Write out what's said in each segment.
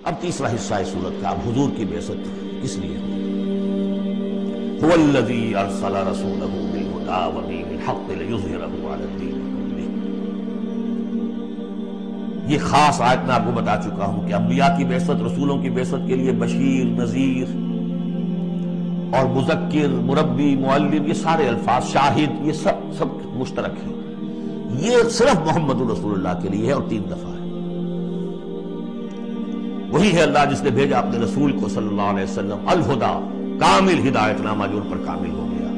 اب تیسرا حصہ ہے سورت کا، اب حضور کی بعثت اس لیے هو الذی ارسل رسولہ بالہدی ودین الحق لیظہرہ علی الدین کلہ. یہ خاص آیت میں آپ کو بتا چکا ہوں کہ انبیاء کی بعثت، رسولوں کی بعثت کے لیے بشیر، نذیر اور مذکر، مربی، معلم، یہ سارے الفاظ، شاہد، یہ سب مشترک ہیں. یہ صرف محمد رسول اللہ کے لیے ہے اور 3 دفعہ ہے. وہی ہے اللہ جس نے بھیجا اپنے رسول کو صلی اللہ علیہ وسلم الہدا، کامل ہدایت نامہ جو ان پر کامل ہو گیا،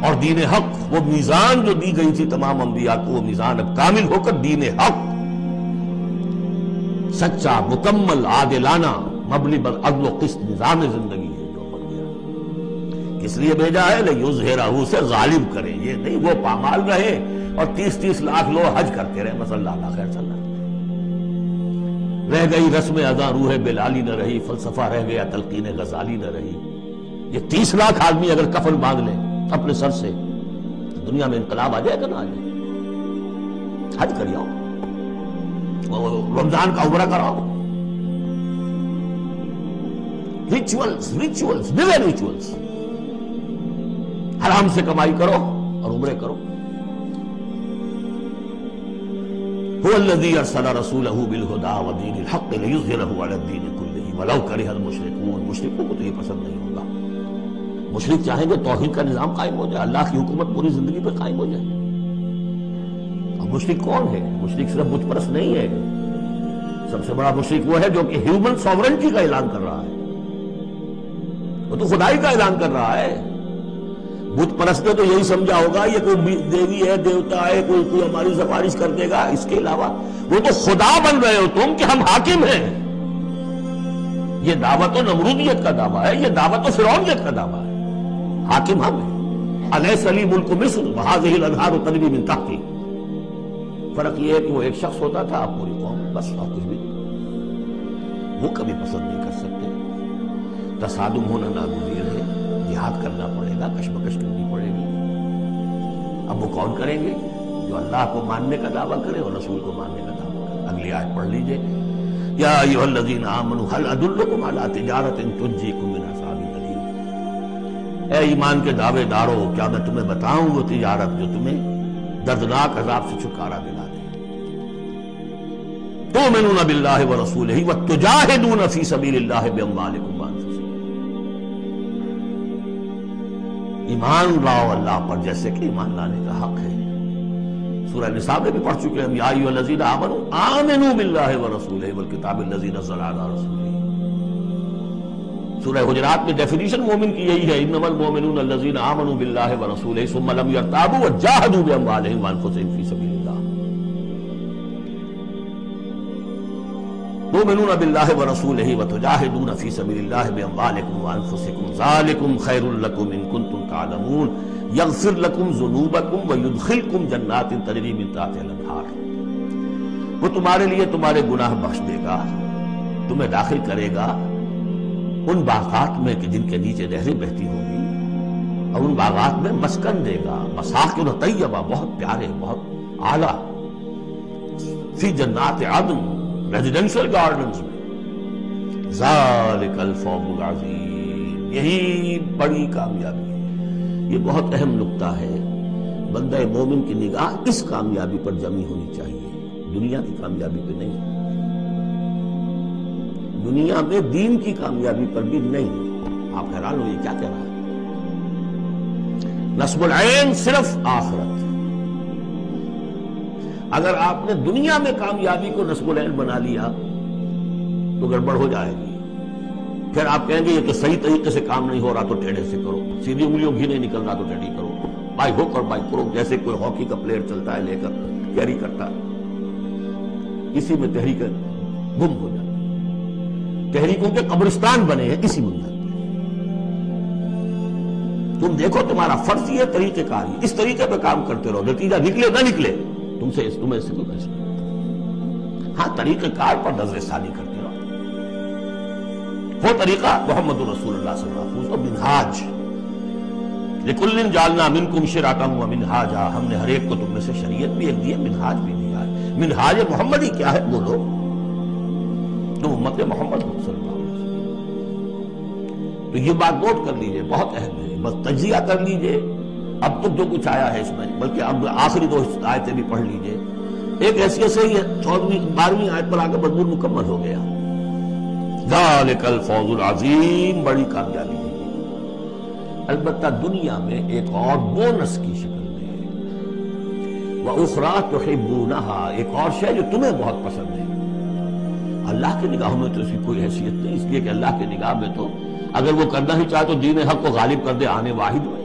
اور دین حق، وہ میزان جو دی گئی تھی تمام انبیاء کو، وہ میزان اب کامل ہو کر دین حق، سچا، مکمل، عادلانہ، مبنی بر عدل و قسط نظام زندگی ہے جو بن گیا. کس لیے بھیجا ہے؟ لیظہرہ، سے غالب کرے. یہ نہیں وہ پامال رہے اور 30 لاکھ لوگ حج کرتے رہے، بس اللہ خیر صلی اللہ. رہ گئی رسم ادا روح بلالی نہ رہی، فلسفہ رہ گیا تلقین غزالی نہ رہی. یہ 30 لاکھ آدمی اگر کفن باندھ لے اپنے سر سے تو دنیا میں انقلاب آ جائے گا نہ آ جائے. حج کر آؤ، رمضان کا عمرہ کراؤ، ریچولز حرام سے کمائی کرو اور عمرے کرو. هو الذی ارسل رسولہ بالہدی ودین الحق لیظہرہ علی الدین کلہ ولو کرہ المشرکون. مشرکوں کو تو یہ پسند نہیں ہوگا. مشرک چاہیں گے توحید کا نظام قائم ہو جائے، اللہ کی حکومت پوری زندگی پہ قائم ہو جائے. اب مشرک کون ہے؟ مشرک صرف بت پرست نہیں ہے. سب سے بڑا مشرک وہ ہے جو کہ ہیومن سوورنٹی کا اعلان کر رہا ہے، وہ تو خدائی کا اعلان کر رہا ہے. بت پرست نے تو یہی سمجھا ہوگا یہ کوئی دیوی ہے، دیوتا ہے، کوئی ہماری سفارش کر دے گا. اس کے علاوہ وہ تو خدا بن رہے ہو تم کہ ہم حاکم ہیں. یہ دعوت و نمرودیت کا دعویٰ ہے، یہ دعوت و فرعونیت کا دعویٰ ہے. حاکم ہم ہیں. الیس لی ملک مصر وہذہ الانہار تجری من تحتی. فرق یہ ہے کہ وہ ایک شخص ہوتا تھا، آپ پوری قوم، بس اور کچھ بھی. وہ کبھی پسند نہیں کر سکتے. تصادم ہونا ناگزیر ہے، جہاد کرنا پڑے گا، کشمکش کرنی پڑے گی. اب وہ کون کریں گے؟ جو اللہ کو ماننے کا دعویٰ کرے اور رسول کو ماننے کا دعویٰ کرے. اگلی آیت پڑھ لیجئے. یا ایھا الذین آمنوا هل ادلکم علی تجارۃ تنجیکم من عذاب الیم. اے ایمان کے دعوے دارو، کیا میں تمہیں بتاؤں وہ تجارت جو تمہیں دردناک عذاب سے چھٹکارا دلا دے. تؤمنون باللہ ورسولہ وتجاہدون فی سبیل اللہ باموالکم وانفسکم. ایمان لاؤ اللہ پر جیسے کہ ایمان لانے کا حق ہے. سورہ نساء میں بھی پڑھ چکے ہیں. یا ایھا الذین آمنوا آمنوا باللہ ورسولہ والکتاب الذی نزل علی رسولہ. سورہ حجرات میں ڈیفینیشن مومن کی یہی ہے، انما المؤمنون الذین آمنوا باللہ ورسولہ ثم لم یرتابوا وجاہدوا باموالہم وانفسہم فی سبیل اللہ. تؤمنون باللہ ورسولہ وتجاہدون فی سبیل اللہ باموالکم وانفسکم ذالکم خیر لکم ان کنتم تعلمون یغفر لکم ذنوبکم ویدخلکم جنات تجری من تحتہا الانہار. وہ تمہارے لیے تمہارے گناہ بخش دے گا، تمہیں داخل کرے گا ان باغات میں کہ جن کے نیچے نہریں بہتی ہوں گی، اور ان باغات میں مسکن دے گا، مساکن طیبہ، بہت پیارے، بہت اعلیٰ، فی جنات عدن، ریزیڈینشل گارڈنز میں. ذالک الفوز العظیم. یہی بڑی کامیابی ہے. یہ بہت اہم نکتہ ہے. بندہ مومن کی نگاہ اس کامیابی پر جمی ہونی چاہیے، دنیا کی کامیابی پہ نہیں، دنیا میں دین کی کامیابی پر بھی نہیں. آپ حیران ہوئے کیا کہہ رہا ہے؟ نصب العین صرف آخرت. اگر آپ نے دنیا میں کامیابی کو نصب العین بنا لیا تو گڑبڑ ہو جائے گی. پھر آپ کہیں گے یہ تو صحیح طریقے سے کام نہیں ہو رہا تو ٹیڑھے سے کرو، سیدھی انگلیوں گھی نہیں نکل رہا تو ٹیڑھی کرو، بائی ہک اور بائی کروک، جیسے کوئی ہاکی کا پلیئر چلتا ہے لے کر کیری کرتا ہے. اسی میں تحریک گم ہو جاتی. تحریکوں کے قبرستان بنے ہیں اسی بنیاد پر. تم دیکھو تمہارا فرض یہ طریقہ کاری، اس طریقے پہ کام کرتے رہو، نتیجہ نکلے نہ نکلے تمہیں اس سے کوئی بحث نہیں. ہاں طریقہ کار پر نظر ثانی کرتے رہو. وہ طریقہ محمد رسول اللہ صلی اللہ علیہ وسلم. منہاج لِكُلٍّ جَعَلْنَا مِنْكُمْ شِرْعَةً وَمِنْهَاجًا. ہم نے ہر ایک کو تم میں سے شریعت بھی ایک دی ہے، منہاج بھی دیا ہے. منہاج محمدی کیا ہے بولو؟ تو امت محمد صلی اللہ علیہ وسلم۔ تو یہ بات نوٹ کر لیجئے، بہت اہم ہے، بس تجزیہ کر لیجئے اب تک جو کچھ آیا ہے اس میں، بلکہ اب آخری دو آیتیں بھی پڑھ لیجئے۔ ایک حیثیت سے یہ 12ویں آیت پر آگے مضمون مکمل ہو گیا۔ ذالک الفوز العظیم، بڑی کامیابی ہے۔ البتہ دنیا میں ایک اور بونس کی شکل میں ہے، وَأُخْرَىٰ تُحِبُّونَهَا، ایک اور شے جو تمہیں بہت پسند ہے۔ اللہ کی نگاہوں میں تو اس کی کوئی حیثیت نہیں، اس لیے کہ اللہ کی نگاہ میں تو اگر وہ کرنا ہی چاہے تو دین حق کو غالب کر دے آنے واحد میں۔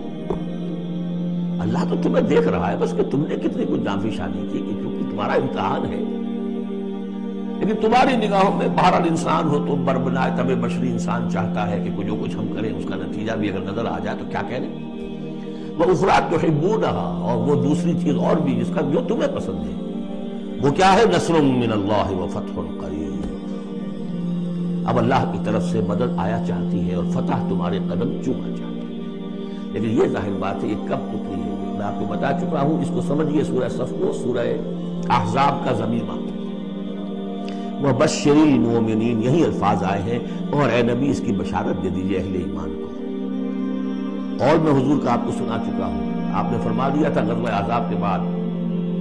اللہ تو تمہیں دیکھ رہا ہے، بس کہ تم نے کتنی کچھ جانفی شانی کی، کہ کیونکہ تمہارا امتحان ہے۔ لیکن تمہاری نگاہوں میں بہرحال انسان ہو تو بربنائے طبع بشری انسان چاہتا ہے کہ جو کچھ ہم کریں اس کا نتیجہ بھی اگر نظر آ جائے تو کیا کہہ لیں۔ وَأُخْرَىٰ تُحِبُّونَهَا، اور وہ دوسری چیز اور بھی جس کا جو تمہیں پسند ہے، وہ کیا ہے؟ نصر من اللہ وفتح قریب، اب اللہ کی طرف سے مدد آیا چاہتی ہے اور فتح تمہارے قدم چومنا چاہتی ہے۔ لیکن یہ ظاہر بات ہے یہ کب اتری ہے، میں آپ کو بتا چکا ہوں، اس کو سمجھیے سورہ صف کو، سورہ احزاب کا ضمیمہ، وَبَشِّرِ الْمُؤْمِنِينَ، یہی الفاظ آئے ہیں، اور اے نبی اس کی بشارت دے دیجئے اہل ایمان کو۔ اور میں حضور کا آپ کو سنا چکا ہوں، آپ نے فرما دیا تھا غزوہ احزاب کے بعد،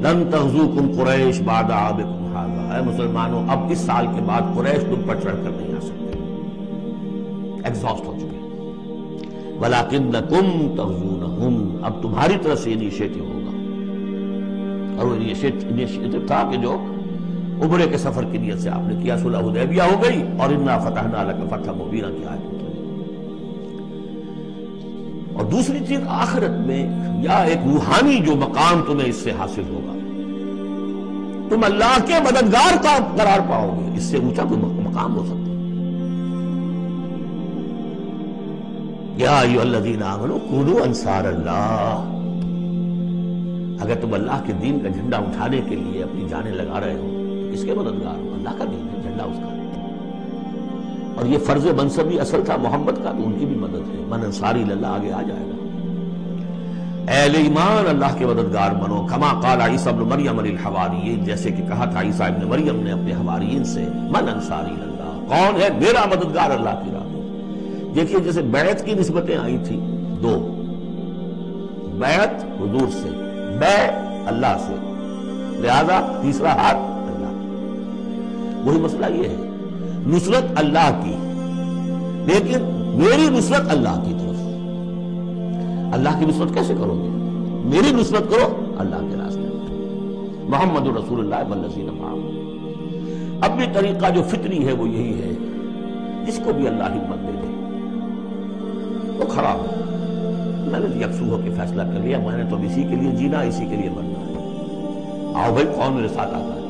لَن تَغْزُوكُمْ قُرَيْشٌ بَعْدَ عَامِكُمْ هَٰذَا، اے مسلمانوں اب اس سال کے بعد قریش تم پر چڑھ کر نہیں آ سکتے، ایگزاسٹ ہو چکے۔ وَلَٰكِنَّكُمْ تَغْزُونَهُمْ، اب تمہاری طرف سے انیشیٹو ہوگا، اور وہ انیشیٹو تھا کہ جو عمرے کے سفر کی نیت سے آپ نے کیا، صلح حدیبیہ ہو گئی، اور اِنَّا فَتَحْنَا لَكَ فَتْحًا مُبِينًا کی آیت اتری۔ اور دوسری چیز آخرت میں یا ایک روحانی جو مقام تمہیں اس سے حاصل ہوگا، تم اللہ کے مددگار کا قرار پاؤ گے، اس سے اونچا کوئی مقام ہو سکتا ہے۔ یا ایھا الذین آمنوا کونوا انصار اللہ، اگر تم اللہ کے دین کا جھنڈا اٹھانے کے لیے اپنی جانیں لگا رہے ہو، کس کے مددگار ہو؟ اللہ کا دین ہے، جھنڈا اس کا ہے، اور یہ فرض منصبی اصل تھا محمد کا، تو ان کی بھی مدد ہے۔ من انصاری اللہ آگے آ جائے گا۔ اہل ایمان اللہ کے مددگار بنو، کما قال عیسیٰ ابن مریم للحواریین، جیسے کہ کہا تھا عیسیٰ ابن مریم نے اپنے حواریین سے، من انصاری اللہ، کون ہے میرا مددگار اللہ کی راہ میں۔ دیکھیے جیسے بیعت کی نسبتیں آئی تھی دو، بیعت حضور سے، بے اللہ سے، لہذا تیسرا ہاتھ اللہ۔ وہی مسئلہ یہ ہے، نصرت اللہ کی، لیکن میری نصرت اللہ کی طرف۔ اللہ کی نصرت کیسے کرو گے؟ میری نصرت کرو اللہ کے راستے میں، محمد رسول اللہ والذین معہ۔ اب بھی طریقہ جو فطری ہے وہ یہی ہے، جس کو بھی اللہ ہمت دے دے وہ کھڑا ہو۔ میں نے یکسو ہو کے فیصلہ کر لیا، میں نے تو اسی کے لیے جینا، اسی کے لیے مرنا ہے، آؤ بھائی کون میرے ساتھ آتا ہے؟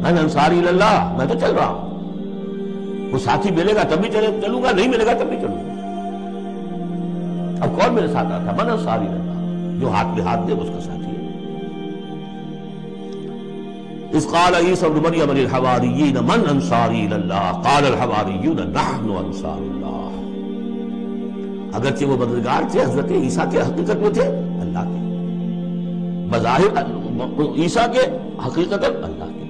میں انصاری اللہ، میں تو چل رہا ہوں، وہ ساتھی ملے گا تب بھی چلوں گا، نہیں ملے گا تب بھی چلوں گا۔ اب کون میرے ساتھ آتا؟ من انصاری اللہ، جو ہاتھ میں ہاتھ دے اس کا ساتھی ہے۔ اذ قال عیسیٰ ابن مریم للحواریین من انصاری اللہ قال الحواریون نحن انصار اللہ۔ اگرچہ وہ مددگار تھے حضرت عیسیٰ کے، حقیقت میں تھے اللہ کے، بظاہر عیسیٰ کے، حقیقت اللہ کے۔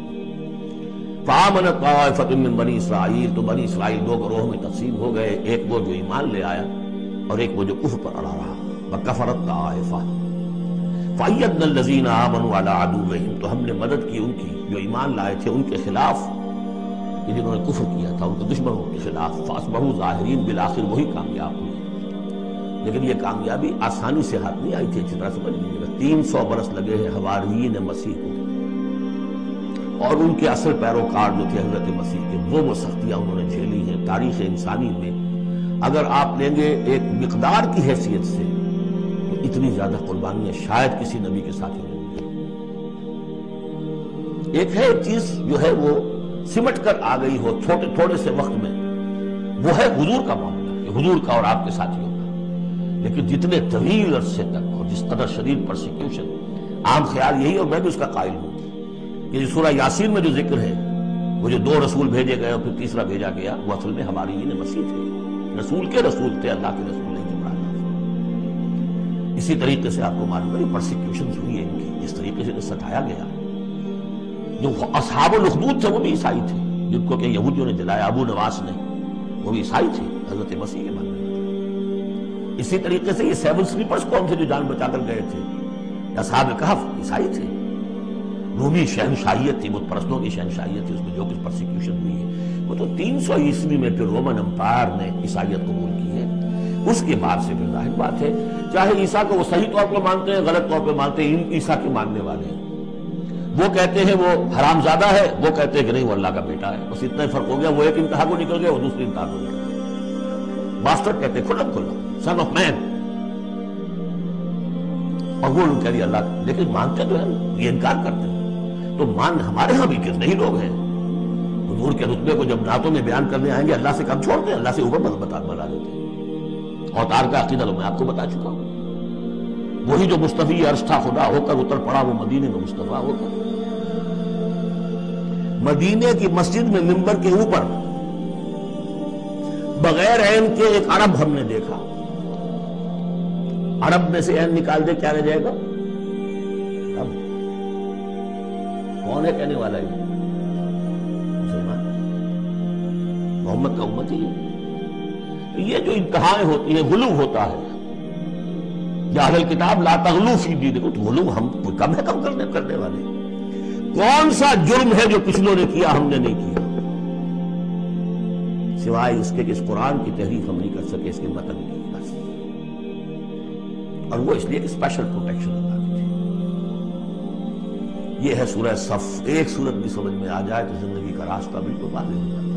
فآمنت طائفۃ من بنی اسرائیل، تو بنی اسرائیل دو گروہ میں تقسیم ہو گئے، ایک وہ جو ایمان لے آیا اور ایک وہ جو کفر پر اڑا رہا۔ وکفرت طائفہ فأیدنا الذین آمنوا علی عدوہم، تو ہم نے مدد کی ان کی جو ایمان لائے تھے ان کے خلاف، کہ جنہوں نے کفر کیا تھا ان کے دشمنوں کے خلاف، فاصبحوا ظاہرین، بالآخر وہی کامیاب ہوئے۔ لیکن یہ کامیابی آسانی سے ہاتھ نہیں آئی تھی، اچھی طرح سمجھ لیجیے گا۔ 300 برس لگے ہیں حواریین مسیح کو، اور ان کے اصل پیروکار جو تھے حضرت مسیح کے، وہ سختیاں انہوں نے جھیلی ہیں۔ تاریخ انسانی میں اگر آپ لیں گے ایک مقدار کی حیثیت سے، تو اتنی زیادہ قربانیاں شاید کسی نبی کے ساتھ ہی نہیں ہوئی۔ ایک ہے چیز جو ہے وہ سمٹ کر آ گئی ہو تھوڑے سے وقت میں، وہ ہے حضور کا معاملہ، کہ حضور کا اور آپ کے ساتھیوں کا۔ لیکن جتنے طویل عرصے تک اور جس قدر شدید پرسیکیوشن، عام خیال یہی، اور میں بھی اس کا قائل ہوں، کہ سورہ یاسین میں جو ذکر ہے، وہ جو 2 رسول بھیجے گئے اور پھر تیسرا بھیجا گیا، وہ اصل میں حواریین مسیح تھے، رسول کے رسول تھے، اللہ کے رسول نہیں تھے۔ اسی طریقے سے آپ کو معلوم ہے پرسیکیوشن ہوئی ہے ان کی، جس طریقے سے ستایا گیا، جو اصحاب الاخدود تھے وہ بھی عیسائی تھے، جن کو کہ یہودیوں نے جلایا، ابو نواس نے، وہ بھی عیسائی تھے، حضرت مسیح کے ماننے والے۔ اسی طریقے سے یہ 7 سلیپرز کون تھے جو جان بچا کر گئے تھے؟ اصحاب کہف عیسائی تھے۔ رومی شہنشاہیت تھی، بت پرستوں کی شہنشاہیت تھی، اس میں جو کچھ پرسیکیوشن ہوئی ہے وہ تو 300 عیسوی میں پھر رومن امپائر نے عیسائیت قبول کی ہے۔ اس کے بعد سے پھر ظاہر بات ہے چاہے عیسیٰ کو وہ صحیح طور پہ مانتے ہیں، غلط طور پہ مانتے ہیں، عیسیٰ کے ماننے والے ہیں، وہ کہتے ہیں وہ حرام زادہ ہے، وہ کہتے ہیں کہ نہیں وہ اللہ کا بیٹا ہے، بس اتنا ہی فرق ہو گیا، وہ ایک انتہا کو نکل گیا، وہ دوسری انتہا کو نکل گیا۔ باسٹرڈ کہتے ہیں کھلا کھلا، سن آف مین، اور وہ لوگ کہہ رہے اللہ کا، لیکن مانتے تو ہیں، یہ انکار کرتے ہیں۔ تو مان ہمارے ہاں بھی کتنے ہی لوگ ہیں حضور کے رتبے کو جب نعتوں میں بیان کرنے آئیں گے اللہ سے کم چھوڑتے ہیں، اللہ سے اوپر بنا دیتے ہیں۔ اوتار کا عقیدہ تو میں آپ کو بتا چکا ہوں، وہی جو مصطفی عرش تھا خدا ہو کر اتر پڑا وہ مدینے میں مصطفیٰ ہو کر۔ مدینے کی مسجد میں منبر کے اوپر بغیر عین کے ایک عرب ہم نے دیکھا، عرب میں سے عین نکال دے کیا رہ جائے گا؟ اب کون ہے کہنے والا ہے؟ مسلمان، محمد کا امتی ہے۔ یہ جو انتہائیں ہوتی ہیں، غلو ہوتا ہے، یا اہل کتاب لا تغلو فی دینکم، تو غلو ہم کم ہے کم کرنے والے۔ کون سا جرم ہے جو پچھلوں نے کیا ہم نے نہیں کیا، سوائے اس کے کہ اس قرآن کی تحریف ہم نہیں کر سکے، اس کے متن کی بس، اور وہ اس لیے کہ اسپیشل پروٹیکشن اللہ کی تھی۔ یہ ہے سورہ صف۔ ایک سورت بھی سمجھ میں آ جائے تو زندگی کا راستہ بالکل واضح ہو جاتا ہے۔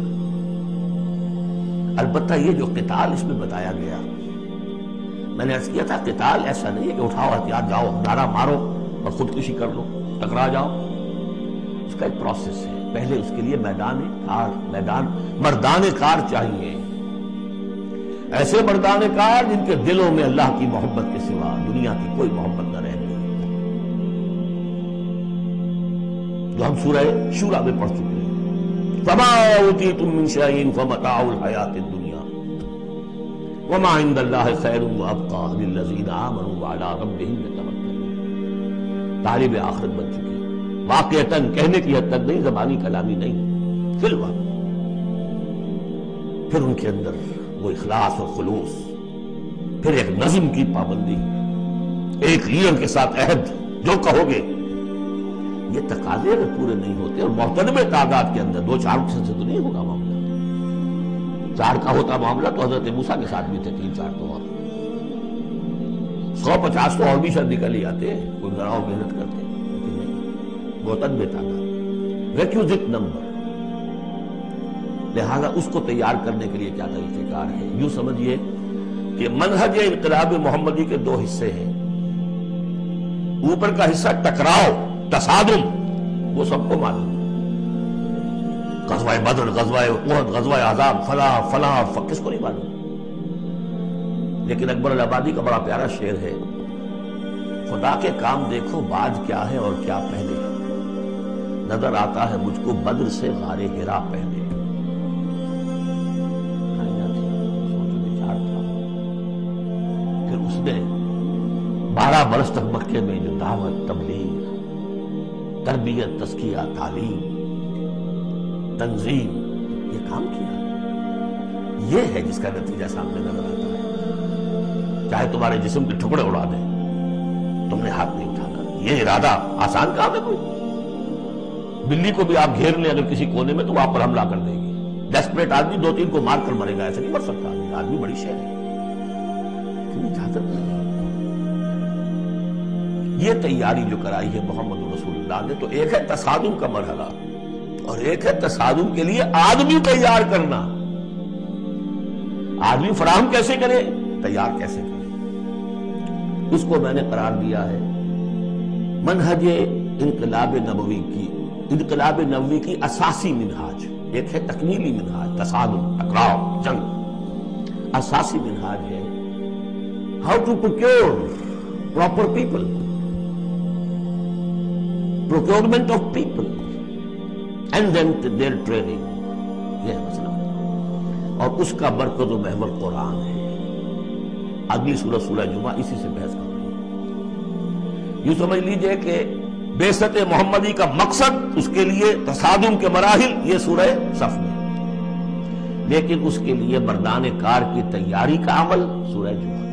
البتہ یہ جو قتال اس میں بتایا گیا، میں نے عرض کیا تھا قتال ایسا نہیں ہے کہ اٹھاؤ ہتھیار جاؤ نعرہ مارو اور خودکشی کر لو، ٹکرا جاؤ۔ اس کا ایک پروسیس ہے، پہلے اس کے لیے مردان کار چاہیے، ایسے مردان کار جن کے دلوں میں اللہ کی محبت کے سوا دنیا کی کوئی محبت نہ رہ گئی، جو ہم سورہ شورى میں پڑھ چکے ہیں۔ فما اوتیتم من شیء فمتاع الحیاۃ الدنیا وما عند اللہ خیر وابقى للذین آمنوا وعلی ربهم یتوکلون۔ طالب آخرت بن چکے ہیں، واقعتاً کہنے کی حد تک نہیں، زبانی کلامی نہیں، فی الواقع۔ پھر ان کے اندر وہ اخلاص اور خلوص، پھر ایک نظم کی پابندی، ایک لیڈر کے ساتھ عہد، جو کہو گے۔ یہ تقاضے اگر پورے نہیں ہوتے، اور محترم تعداد کے اندر 2-4 سے تو نہیں ہوگا معاملہ۔ 4 کا ہوتا معاملہ تو حضرت موسیٰ کے ساتھ بھی تھے، 3-4 تو اور 100-50 تو اور بھی شاید نکل ہی آتے ہیں، کوئی ذرا محنت کرتے، لیکن نہیں، محترم تعداد، ریکوزٹ نمبر۔ لہذا اس کو تیار کرنے کے لیے کیا طریقہ کار ہے؟ یوں سمجھیے کہ منہج انقلاب محمدی کے 2 حصے ہیں۔ اوپر کا حصہ ٹکراؤ، تصادم، وہ سب کو معلوم ہے، غزوہ بدر، غزوہ احد، غزوہ احزاب، فلاں کس کو نہیں معلوم؟ لیکن اکبر الآبادی کا بڑا پیارا شعر ہے، خدا کے کام دیکھو بعد کیا ہے اور کیا پہلے، نظر آتا ہے مجھ کو بدر سے غار حرا پہلے۔ پھر اس نے 12 برس تک مکے میں جو دعوت، تبلیغ، تربیت، تزکیہ، تعلیم، تنظیم، یہ کام کیا، یہ ہے جس کا نتیجہ سامنے نظر آتا ہے۔ چاہے تمہارے جسم کے ٹکڑے اڑا دیں، تم نے ہاتھ نہیں اٹھانا۔ یہ ارادہ آسان کام ہے کوئی؟ بلی کو بھی آپ گھیر لیں اگر کسی کونے میں تو وہ آپ پر حملہ کر دے گی۔ ڈیسپریٹ آدمی 2-3 کو مار کر مرے گا، ایسا نہیں مر سکتا آدمی بڑی شے ہے، لیکن اجازت نہیں۔ یہ تیاری جو کرائی ہے محمد رسول اللہ نے، تو ایک ہے تصادم کا مرحلہ، اور ایک ہے تصادم کے لیے آدمی تیار کرنا۔ آدمی فراہم کیسے کرے، تیار کیسے کرے، اس کو میں نے قرار دیا ہے منہج انقلاب نبوی کی اساسی منہاج۔ ایک ہے تکمیلی منہاج، تصادم، ٹکراؤ، جنگ۔ اساسی منہاج ہے how to procure proper people, procurement of people and then their training، یہ ہے مسئلہ، اور اس کا مرکز و محور قرآن ہے۔ اگلی سورہ جمعہ اسی سے بحث کر رہی ہے۔ یوں سمجھ لیجئے کہ بعثت محمدی کا مقصد، اس کے لیے تصادم کے مراحل، یہ سورہ صف میں، لیکن اس کے لیے مردان کار کی تیاری کا عمل سورہ جمعہ۔